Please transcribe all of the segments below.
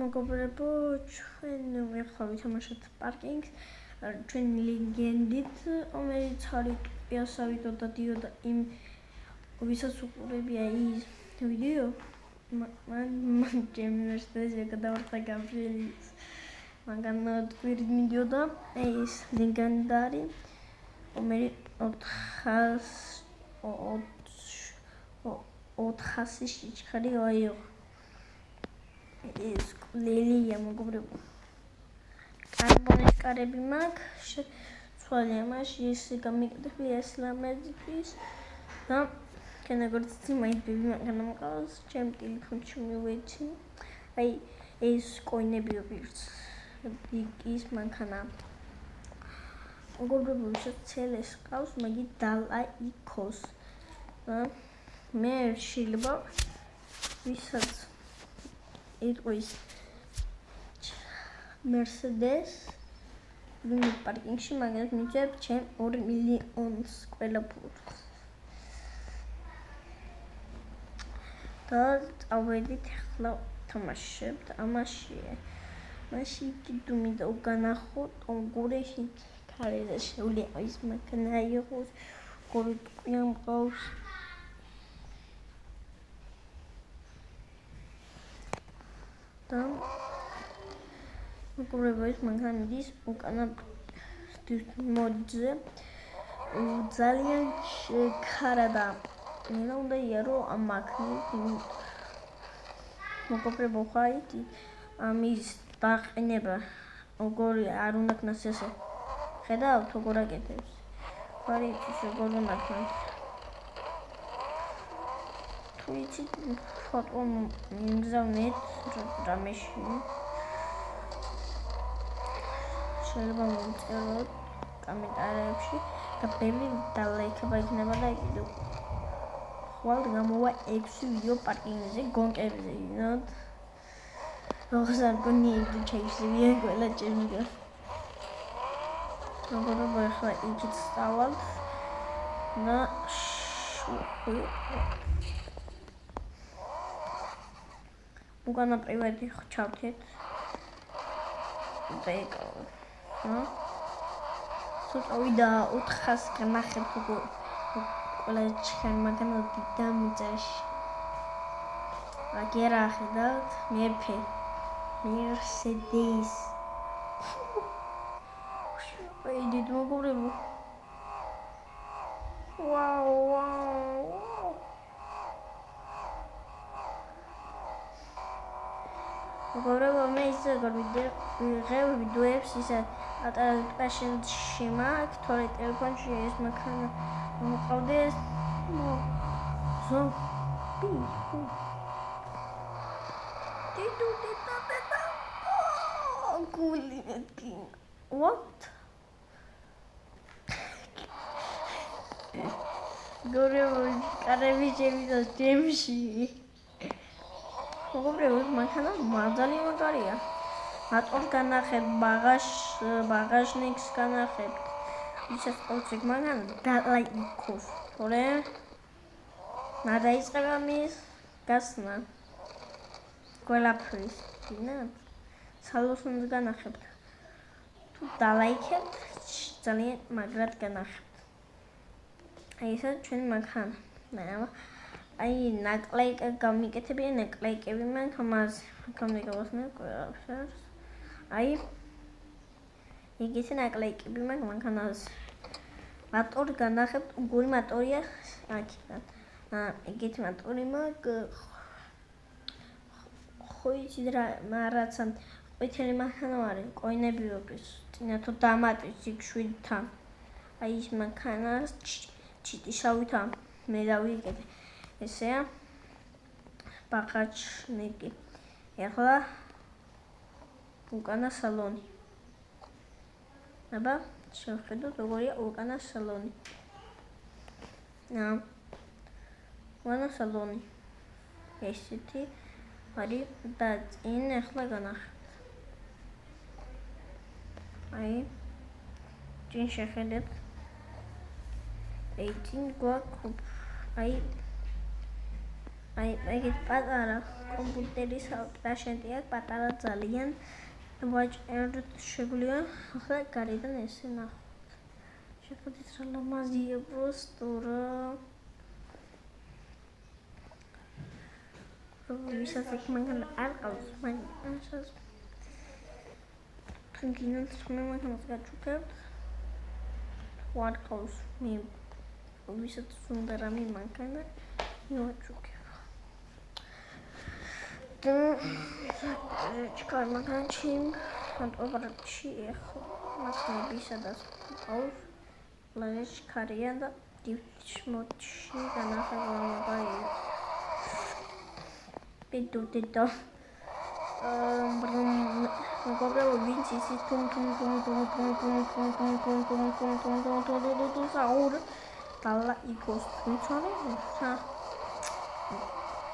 მოგობრებო, ჩვენ ახლა ვითამაშოთ პარკინგს. ჩვენ ლეგენდით, რომელიც არის პიასავით და დიოდა იმ ვისაც უყურებია ის ვიდეო. მან ჩემს გადავარდა გაბრიელის. მაგრამ თქვი მიდიოდა ეს ლეგენდარი, რომელიც 400 სიჩქარე აიღო. ეს ლელია მოგობრებო. კარბონის კარები მაქვს, ცვალე ამაში ეს გამიკეთებია ესლამედთვის და როგორც ძიმაიდები მაგან მყავს, ჩემ ტელეფონში მივეცი. აი ეს კოინები ვირც ის მანქანა. მოგობრებო, ვისაც ცელეს ყავს, მაგი დალაიქოს. მე შეიძლება ვისაც იტყვის Mercedes პარკინგში მაგას მიჭებ ჩემ 2 მილიონს ყველა ფულს. და წავედით ახლა თამაშებთ ამაში. მაშინ კიდუ მინდა უგანახოთ გურეში ქარეზე შეუძლია ის მანქანა იყოს გორი ტყიან მყავს. და მოგობრებო, ეს მანქანა მიდის უკანა მოდზე. ძალიან ქარადა. მე უნდა იარო ამ მანქანით. მოგობრებო, ხაიტი ამის დაყენება როგორი არ უნდა ქნას ესე. ხედავთ როგორ აკეთებს. ხარიტი როგორ უნდა ქნას. თუ იცით ფოტო მიგზავნეთ რამეში. შეიძლება მომწეროთ კომენტარებში და ბევრი დალაიქება იქნება და კიდევ ხვალ გამოვა 6 ვიდეო პარკინგზე გონკებზე. როგორ გონიები შეიძლება ყველა ჩემგა. მოგობრებო, ახლა იქით სწავლობ და უკანა პრივატი ჩავთეთ და ეკავა. წავიდა 400 განახეთ ყველა ჩემ მაგანა დამიწაში. აგერა ხედავთ მეფე Mercedes. ვიდით მოგობრებო. ვაუ. მოგობრებო, მე ისე ვიღებ ვიდეოებს ისე ატარებ პაშენში მაქვს, თორე ტელეფონში ეს მანქანა მომყავდეს. What? Gorebo, კარები შევიდა ჯემში. მოგობრებო, მანქანა მაღალი მაგარია. მოტორს განახებ, ბაგაჟნიკს განახებ. ვისაც ყავს ეგ მანქანა დალაიქოს. თორე დაიწყება მის გასნა. ყველაფრის, გინდათ? სალონს უნდა განახებთ. თუ დალაიქებთ, ძალიან მაგრად განახებთ. აი ესა ჩვენი მანქანა. აი ნაკლაიკი გამიკეთებია, ნაკლაიკები მაქვს ამაზე. გამიგავსნა ყველაფერს. აი იგივე ნაკლაიკები მაქვს მანქანაზე. მოტორი განახებთ, უგური მოტორია აქედან. იგივე მოტორი მაქვს. ხოიცი მარაცან ყვითელი მანქანა არის, კოინები ვიყვის. წინათო დამატვის იქ 7-თან. აი ის მანქანა ჩიტი შავითა მე დავიკეთე. ესეა ბაგაჟნიკი. ახლა უკანა სალონი. აბა შევხედოთ როგორია უკანა სალონი. უკანა სალონი. ესეთი არის და წინ ახლა განახეთ. აი წინ შეხედეთ. წინ გვაქვს აი აი ეგეთ პატარა კომპიუტერის პლანშეტი აქვს პატარა ძალიან ვაჭერთ შეგვიძლია ახლა გარედან ესე ნახოთ შეგვიძლია რა ლამაზია просто ვისაც იქ მაგან არ ყავს მაგას თუნდინაც მე მაგას გაჩუქებთ ვარ ყავს მე ვისაც უნდა რამე მაგან ვაჩუქებ Чекай, магазин, обратчи их, машина беседа спал, лазишь карьера, дивчмочи, да нахуй бай. Пиду ты то, говорил винти си тум саур, тала и костюм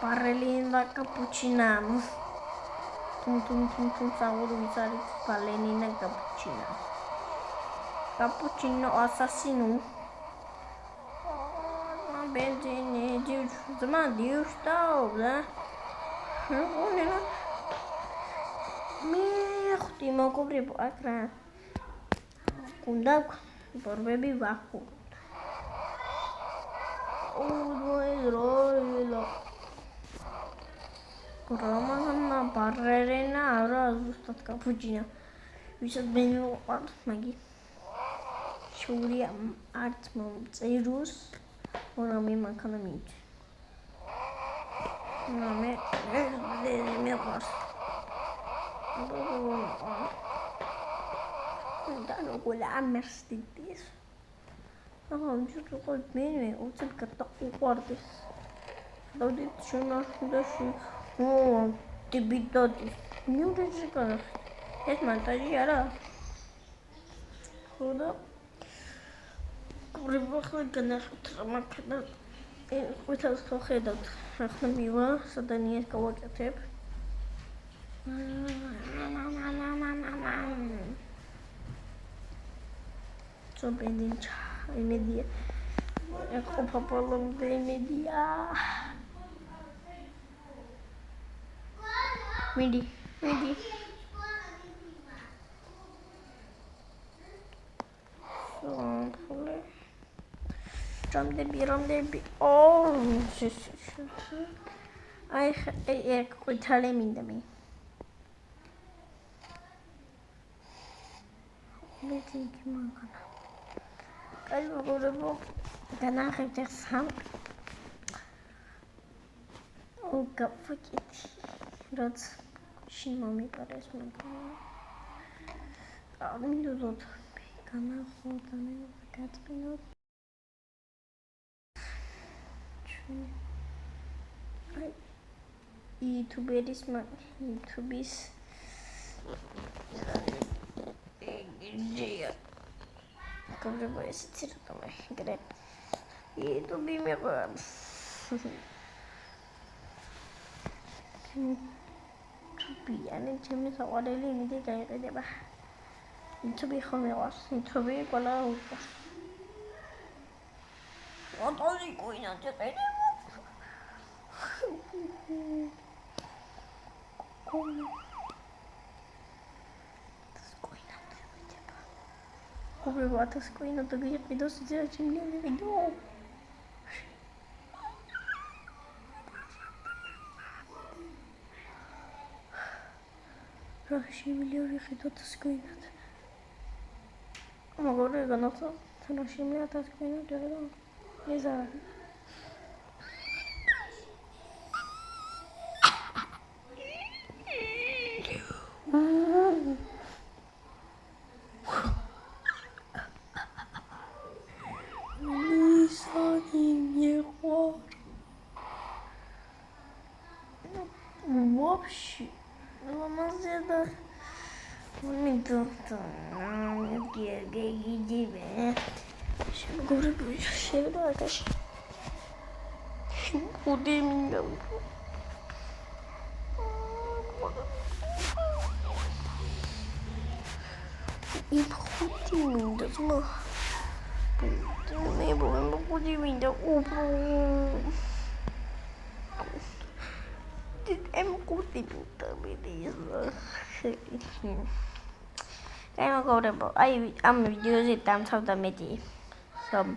Паралина капучино. Тум саур вицарит паралина капучино. Капучино ассасину. Бензине дивш, зама дивштау, да? Онена. Мехти могобри акра. Кунда борбеби ваху. Романа Барререна არა ზუსტად კაპუჩინო ვისაც მე ვიყავ მაგი შური არც მომწერუს რამე მანქანა მიიწ მე ვარ და როგორ ამერსტიდის ჯერ ყოლ მე უცებ გადაუყვარდეს დავდით შემართუდაში ტიბიტოდი ნიურეჯი კარა ეს მონტაჟი არა ხოდა გრიბახლა განახეთ მაქნა ყვითელს ხო ხედავთ ახლა მივა სადანიეს გავაკეთებ წობენინჩა იმედია ეხო პაპალამდე იმედია მიდი რამდები აი ეგ ყვითელი მინდა მე მეტი მაგანა კაი მოგორებო განახეთ ახლა გაფაკეთი რაც შემომიყარეს მაგანა ამინდოთ განახოთ მე გაწმინოთ აი YouTube-ის YouTube-ის ეგია კამერა ისეთი რამე გრე YouTube-ი მეყავს YouTube-იანი ჩემი საყვარელი იმედი გაიყიდება YouTube-ი ხომ მეყავს YouTube-ი ყველა უყურს ოტოლი კუინა ჭეყედება Убивать скоро до видео сделать мне видео. Раши миллион видео скоро. Могу реганаться. Раши миллион скоро делать. Не знаю. Вообще, ломазеда, минуту, геге, что говорю, что делаешь? Куда меня? И похудим, да зма. Не будем, похудим, да упру. M5 აი მოგორებო, აი ამ ვიდეოზე დამთავრდა მეტი. რომ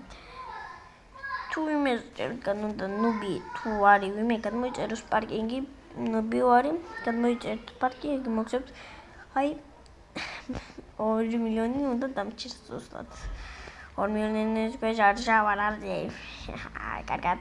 თუ იმესთან უნდა ნუბი თუ არის ვიმე გადმოიწეროს პარკინგი, ნუბი ვარი, გადმოიწერთ პარკინგი, მოგცემთ აი 2 მილიონი უნდა დამჭირს ზუსტად. 2 მილიონის ქვეშ არ შევარ არზე. კარგად.